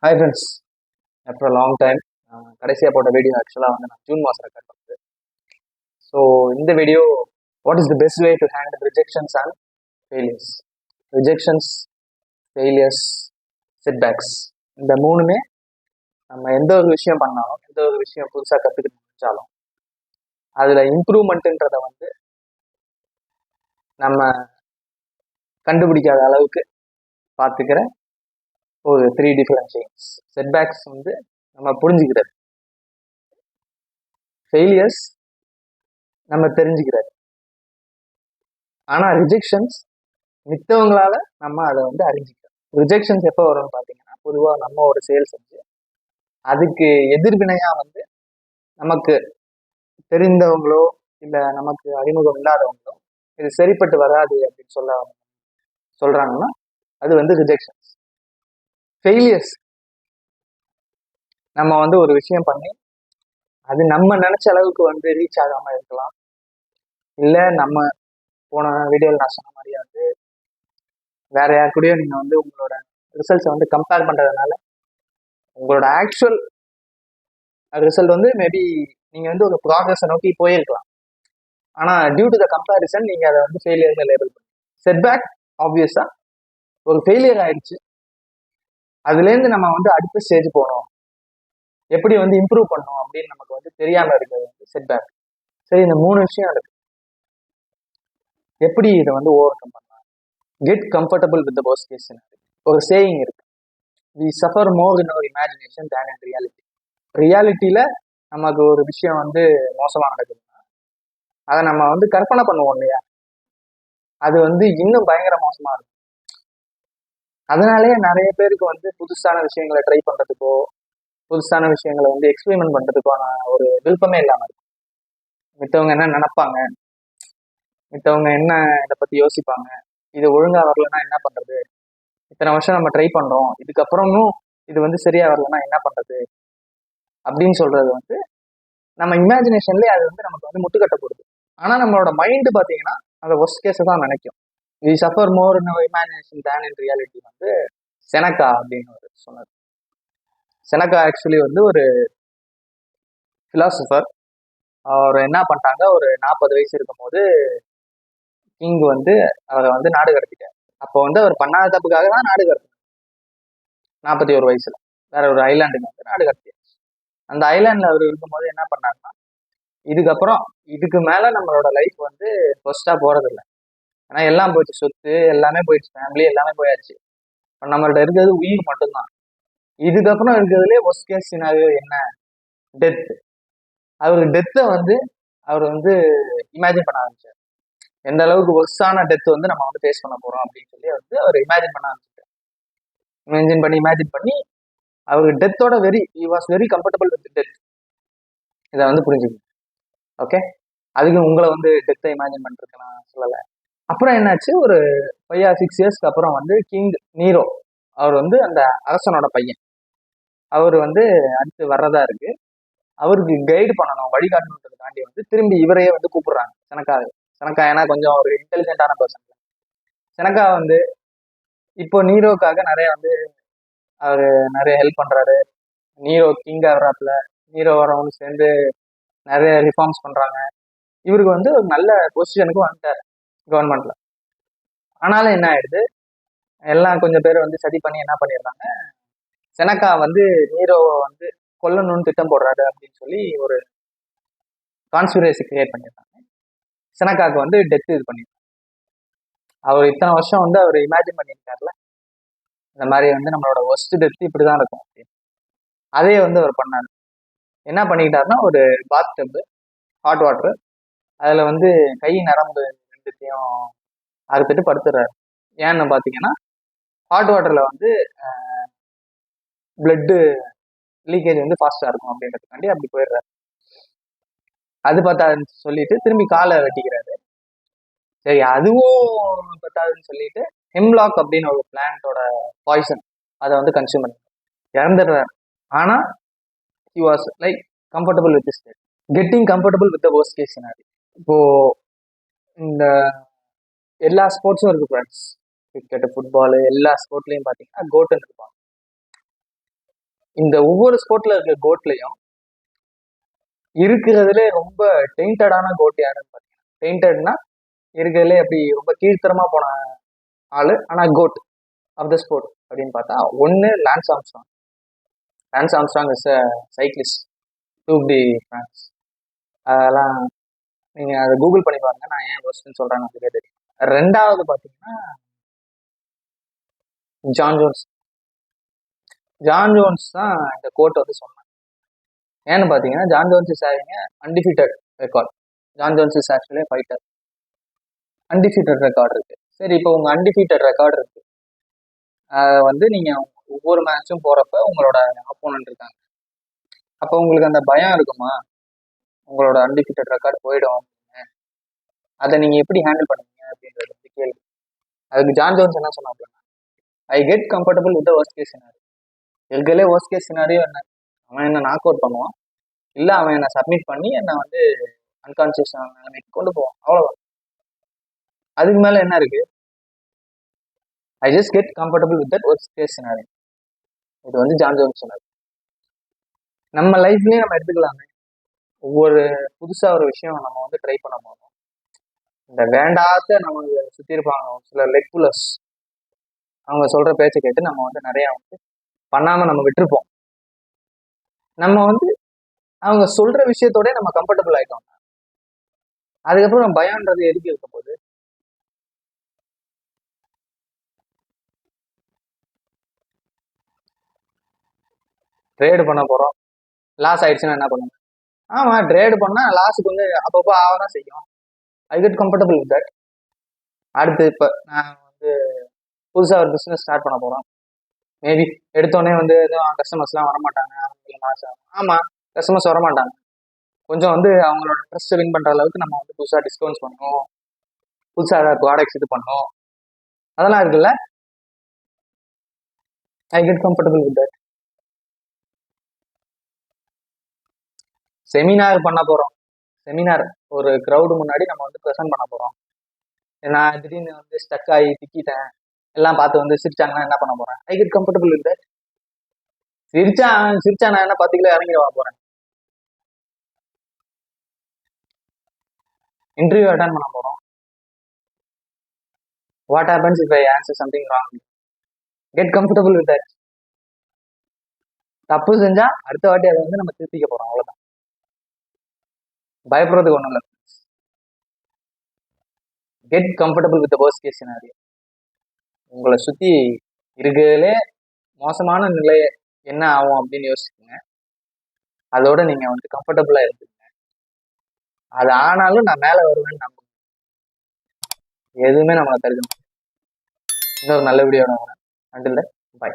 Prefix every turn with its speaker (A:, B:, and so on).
A: Hi friends, after long time கடைசியாக போட்ட video ஆக்சுவலாக வந்து நான் ஜூன் மாதம் ரெக்கார்ட் பண்ணுறது. ஸோ இந்த video what is the best way to handle rejections and failures. Rejections, failures, setbacks, இந்த மூணுமே நம்ம எந்த ஒரு விஷயம் பண்ணாலும், எந்த ஒரு விஷயம் புதுசாக கற்றுக்கிட்டு முடிச்சாலும் அதில் இம்ப்ரூவ்மெண்ட்டுன்றதை வந்து நம்ம கண்டுபிடிக்காத அளவுக்கு பார்த்துக்கிற ஒரு 3 டிஃபரெண்ட் திங்ஸ். செட்பேக்ஸ் வந்து நம்ம புரிஞ்சுக்கிறது, ஃபெயிலியர்ஸ் நம்ம தெரிஞ்சுக்கிறது. ஆனால் ரிஜெக்ஷன்ஸ் மித்தவங்களால நம்ம அதை வந்து அறிஞ்சிக்கிறோம். ரிஜெக்ஷன்ஸ் எப்போ வரும்னு பார்த்தீங்கன்னா, பொதுவாக நம்ம ஒரு செயல் செஞ்சு அதுக்கு எதிர்வினையாக வந்து நமக்கு தெரிந்தவங்களோ இல்லை நமக்கு அறிமுகம் இல்லாதவங்களோ இது சரிப்பட்டு வராது அப்படின்னு சொல்றாங்கன்னா அது வந்து ரிஜெக்ஷன்ஸ். ஃபெயிலியர்ஸ் நம்ம வந்து ஒரு விஷயம் பண்ணி அது நம்ம நினைச்ச அளவுக்கு வந்து ரீச் ஆகாம இருக்கலாம். இல்லை நம்ம போன வீடியோவில் நான் சொன்ன மாதிரியே வந்து வேற யார் கூடயோ நீங்க வந்து உங்களோட ரிசல்ட்ஸை வந்து கம்பேர் பண்றதுனால உங்களோட ஆக்சுவல் ரிசல்ட் வந்து மேபி நீங்க வந்து ஒரு ப்ராக்ரஸை நோக்கி போயிருக்கலாம். ஆனா டியூ டு த கம்பேரிசன் நீங்க அதை வந்து ஃபெயிலியர்னு லேபிள் பண்ணி செட்பேக். ஆப்வியஸா ஒரு ஃபெயிலியர் ஆயிடுச்சு, அதுலேருந்து நம்ம வந்து அடுத்த ஸ்டேஜ் போனோம், எப்படி வந்து இம்ப்ரூவ் பண்ணோம் அப்படின்னு நமக்கு வந்து தெரியாம இருக்கிறது வந்து செட்பேக். சரி, இந்த 3 விஷயம் இருக்கு. எப்படி இதை வந்து ஓவர் கம் பண்ணலாம்? Get comfortable with the worst case scenario. ஒரு சேயிங் இருக்கு, we suffer more in our imagination than in reality. ரியாலிட்டியில நமக்கு ஒரு விஷயம் வந்து மோசமா நடக்குதுன்னா அதை நம்ம வந்து கற்பனை பண்ணுவோம் இல்லையா, அது வந்து இன்னும் பயங்கர மோசமா இருக்கும். அதனாலேயே நிறைய பேருக்கு வந்து புதுசான விஷயங்களை ட்ரை பண்றதுக்கோ புதுசான விஷயங்களை வந்து எக்ஸ்பெரிமெண்ட் பண்றதுக்கான ஒரு விருப்பமே இல்லாம இருக்கும். மித்தவங்க என்ன நினைப்பாங்க, மித்தவங்க என்ன இதை பத்தி யோசிப்பாங்க, இது ஒழுங்கா வரலன்னா என்ன பண்றது, இத்தனை வருஷம் நம்ம ட்ரை பண்றோம், இதுக்கப்புறமும் இது வந்து சரியா வரலன்னா என்ன பண்றது அப்படின்னு சொல்றது வந்து நம்ம இமேஜினேஷன்லேயே அது வந்து நமக்கு வந்து முட்டுக்கட்ட போடுது. ஆனா நம்மளோட மைண்டு பாத்தீங்கன்னா அந்த ஒர்ஸ்ட் கேஸை தான் நினைக்கும். We suffer more in our imagination than in reality வந்து செனக்கா அப்படின்னு ஒரு சொன்னார். செனக்கா ஆக்சுவலி வந்து ஒரு பிலாசபர். அவர் என்ன பண்ணிட்டாங்க, ஒரு 40 வயசு இருக்கும் போது கிங் வந்து அவரை வந்து நாடு கடத்திட்டார். அப்போ வந்து அவர் பண்ணாத தப்புக்காக தான் நாடு கடத்தினார். 41 வயசுல வேற ஒரு ஐலாண்டுக்கு வந்து நாடு கடத்தியார். அந்த ஐலாண்ட்ல அவர் இருக்கும்போது என்ன பண்ணாருன்னா, இதுக்கப்புறம் இதுக்கு மேல நம்மளோட லைஃப் வந்து ஃபர்ஸ்டா போறது இல்லை, ஏன்னா எல்லாம் போயிடுச்சு, சொத்து எல்லாமே போயிடுச்சு, ஃபேமிலி எல்லாமே போயாச்சு, நம்மள்ட்ட இருக்கிறது உயிர் மட்டும்தான். இதுக்கப்புறம் இருக்கிறதுலே ஒர்ஸ்ட் கேஸ் சினாரியோ என்ன, டெத். அவரு டெத்தை வந்து அவர் வந்து இமேஜின் பண்ண ஆரம்பிச்சார். எந்த அளவுக்கு ஒர்ஸ்டான டெத் வந்து நம்ம வந்து ஃபேஸ் பண்ண போறோம் அப்படின்னு சொல்லி வந்து அவர் இமேஜின் பண்ண ஆரம்பிச்சிட்டார். இமேஜின் பண்ணி அவர் டெத்தோட he was very comfortable with death. இதை வந்து புரிஞ்சுக்கணும். ஓகே, அதுக்கு உங்களை வந்து டெத்தை இமேஜின் பண்ணிருக்கு நான் சொல்லலை. அப்புறம் என்னாச்சு, ஒரு 5 or 6 இயர்ஸ்க்கு அப்புறம் வந்து கிங் நீரோ அவர் வந்து அந்த அரசனோட பையன், அவர் வந்து அடுத்து வர்றதா இருக்கு. அவருக்கு கைடு பண்ணணும், வழிகாட்டணுன்றதுக்காண்டி வந்து திரும்பி இவரையே வந்து கூப்பிடுறாங்க செனக்கா. ஏன்னா கொஞ்சம் ஒரு இன்டெலிஜென்டான பர்சன். செனக்கா வந்து இப்போ நீரோக்காக நிறைய வந்து அவரு நிறைய ஹெல்ப் பண்றாரு. நீரோ கிங் ஆகிறாப்புல, நீரோ வரவங்க சேர்ந்து நிறைய ரிஃபார்ம்ஸ் பண்றாங்க. இவருக்கு வந்து ஒரு நல்ல பொசிஷனுக்கு வந்துட்டார் கவர்மெண்ட்ல. ஆனாலும் என்ன ஆயிடுது, எல்லாம் கொஞ்சம் பேர் வந்து சதி பண்ணி என்ன பண்ணிடுறாங்க, செனக்கா வந்து நீரோவை வந்து கொல்லணும்னு திட்டம் போடுறாரு அப்படின்னு சொல்லி ஒரு கான்ஸ்பிரசி கிரியேட் பண்ணிடுறாங்க. செனக்காவுக்கு வந்து டெத் இது பண்ணிடுறாங்க. அவர் இத்தனை வருஷம் வந்து அவர் இமேஜின் பண்ணியிருக்காருல, இந்த மாதிரி வந்து நம்மளோட ஒர்ஸ்ட் டெத் இப்படிதான் இருக்கும் அப்படின்னு. அதே வந்து அவர் பண்ணாரு. என்ன பண்ணிக்கிட்டாருன்னா, ஒரு பாத் டப்பு, ஹாட் வாட்டர், அதுல வந்து கை நரம்பு ரெண்டுத்தையும் அறுத்துட்டு படுத்துடுறாரு. ஏன்னு பார்த்தீங்கன்னா, ஹாட் வாட்டர்ல வந்து பிளட்டு லீக்கேஜ் வந்து ஃபாஸ்டா இருக்கும் அப்படின்றதுக்காண்டி அப்படி போயிடுறாரு. அது பத்தாதுன்னு சொல்லிட்டு திரும்பி காலை வெட்டிக்கிறாரு. சரி, அதுவும் பத்தாதுன்னு சொல்லிட்டு ஹெம்லாக் அப்படின்னு ஒரு பிளான்ட்டோட பாய்சன் அதை வந்து கன்சியூம் பண்ணி இறந்துடுறாரு. ஆனா he was like comfortable with this state. Getting comfortable with the worst case scenario. இப்போ இந்த எல்லா ஸ்போர்ட்ஸும் இருக்கு ஃப்ரெண்ட்ஸ், கிரிக்கெட், ஃபுட்பால், எல்லா ஸ்போர்ட்லையும் பார்த்தீங்கன்னா கோட்டுன்னு இருப்பாங்க. இந்த ஒவ்வொரு ஸ்போர்ட்ல இருக்க கோட்லயும் இருக்கிறதுலே ரொம்ப டெயின்டடான கோட் யாருன்னு பாத்தீங்கன்னா, டெயின்டட்னா இருக்கிறதுலே அப்படி ரொம்ப கீழ்த்தரமா போன ஆளு, ஆனா கோட் ஆஃப் த ஸ்போர்ட் அப்படின்னு பார்த்தா ஒன்னு Lance Armstrong. Lance Armstrong is a cyclist, tour de France. அதெல்லாம் நீங்க அதை கூகுள் பண்ணி பாருங்க, நான் ஏன் ஃபர்ஸ்ட்னு சொல்றேன்னு அதுக்கே தெரியும். ரெண்டாவது பாத்தீங்கன்னா ஜான் ஜோன்ஸ். ஜான் ஜோன்ஸ் தான் இந்த கோட் வந்து சொன்னாங்க. ஏன்னு பாத்தீங்கன்னா John Jones is having undefeated record. John Jones is actually fighter. Undefeated record இருக்கு. சரி, இப்போ உங்க அன்டிஃபீட்டட் ரெக்கார்டு இருக்கு, வந்து நீங்க ஒவ்வொரு மேட்சும் போறப்ப உங்களோட ஆப்போனன்ட் இருக்காங்க, அப்போ உங்களுக்கு அந்த பயம் இருக்குமா உங்களோட அன்டிஃபீட்டட் ரெக்கார்டு போயிடும், அதை நீங்க எப்படி ஹேண்டில் பண்ணுவீங்க அப்படின்றது வந்து கேள்வி. அதுக்கு ஜான் ஜோன்ஸ் என்ன சொன்னாங்க, I get comfortable with worst case scenario. இருக்கிறதுலே வர்ஸ்ட் கேஸ் சினாரியோ என்ன, அவன் என்ன நாக் அவுட் பண்ணுவான், இல்லை அவன் என்னை சப்மிட் பண்ணி என்னை வந்து அன்கான்சியஸ் நிலைமைக்கு கொண்டு போவான், அவ்வளோதான். அதுக்கு மேலே என்ன இருக்கு, I just get comfortable with that worst case scenario. இது வந்து ஜான் ஜோன்ஸ் சொன்னார். நம்ம லைஃப்லயே நம்ம எடுத்துக்கலாமே, ஒவ்வொரு புதுசா ஒரு விஷயம் நம்ம வந்து ட்ரை பண்ண போறோம், இந்த வேண்டாத நம்ம சுத்தி இருப்பாங்க சில லெக் புல்லர்ஸ், அவங்க சொல்ற பேச்சை கேட்டு நம்ம வந்து நிறைய வந்து பண்ணாம நம்ம விட்டுருப்போம். நம்ம வந்து அவங்க சொல்ற விஷயத்தோட நம்ம கம்ஃபர்டபுள் ஆயிட்டோம், அதுக்கப்புறம் நம்ம பயம்ன்றது எதுக்கு இருக்க போகுது. ட்ரேடு பண்ண போறோம், லாஸ் ஆயிடுச்சுன்னா என்ன பண்ணுங்க, ஆமா ட்ரேடு பண்ணா லாஸுக்கு வந்து அப்பப்போ ஆகதான் செய்யும். ஐ கெட் கம்ஃபர்டபுள் வித் தட். அடுத்து இப்போ நான் வந்து புதுசாக ஒரு பிஸ்னஸ் ஸ்டார்ட் பண்ண போகிறோம், மேபி எடுத்தோடனே வந்து எதுவும் கஸ்டமர்ஸ்லாம் வரமாட்டாங்க, மாதம் ஆமாம் கஸ்டமர்ஸ் வரமாட்டாங்க, கொஞ்சம் வந்து அவங்களோட ட்ரஸ்ட் வின் பண்ணுற அளவுக்கு நம்ம வந்து புதுசாக டிஸ்கவுண்ட்ஸ் பண்ணணும், புதுசாக ஏதாவது ப்ராடக்ட்ஸ் இது பண்ணணும், அதெல்லாம் இருக்குல்ல. ஐ get comfortable with that. Seminar பண்ண போகிறோம், செமினார் ஒரு க்ரௌடு முன்னாடி நம்ம வந்து ப்ரெசென்ட் பண்ண போகிறோம், நான் திடீர்னு வந்து ஸ்டக் ஆகி திக்கிட்டேன், எல்லாம் பார்த்து வந்து சிரிச்சாங்கன்னா என்ன பண்ண போறேன், ஐ கெட் கம்ஃபர்டபுள் வித் தட். சிரிச்சா நான் என்ன 10 கிலோ இறங்கிட போறேன். இன்டர்வியூ அட்டன் பண்ண போறோம், what happens if I answer something wrong, get comfortable with that. தப்பு செஞ்சா அடுத்த வாட்டி அதை வந்து நம்ம திருத்திக்க போறோம், அவ்வளவுதான். பயப்படுறதுக்கு ஒண்ணும் இல்லை. Get comfortable with worst case scenario. உங்களை சுத்தி இருக்கிறதுலே மோசமான நிலை என்ன ஆகும் அப்படின்னு யோசிச்சுங்க, அதோட நீங்க வந்து கம்ஃபர்டபுளா இருந்துங்க, அது ஆனாலும் நான் மேல வருவேன்னு நம்புங்க, எதுவுமே நம்மளை தடுக்கணும். இன்னொரு நல்ல வீடியோட வரேன். Until then by.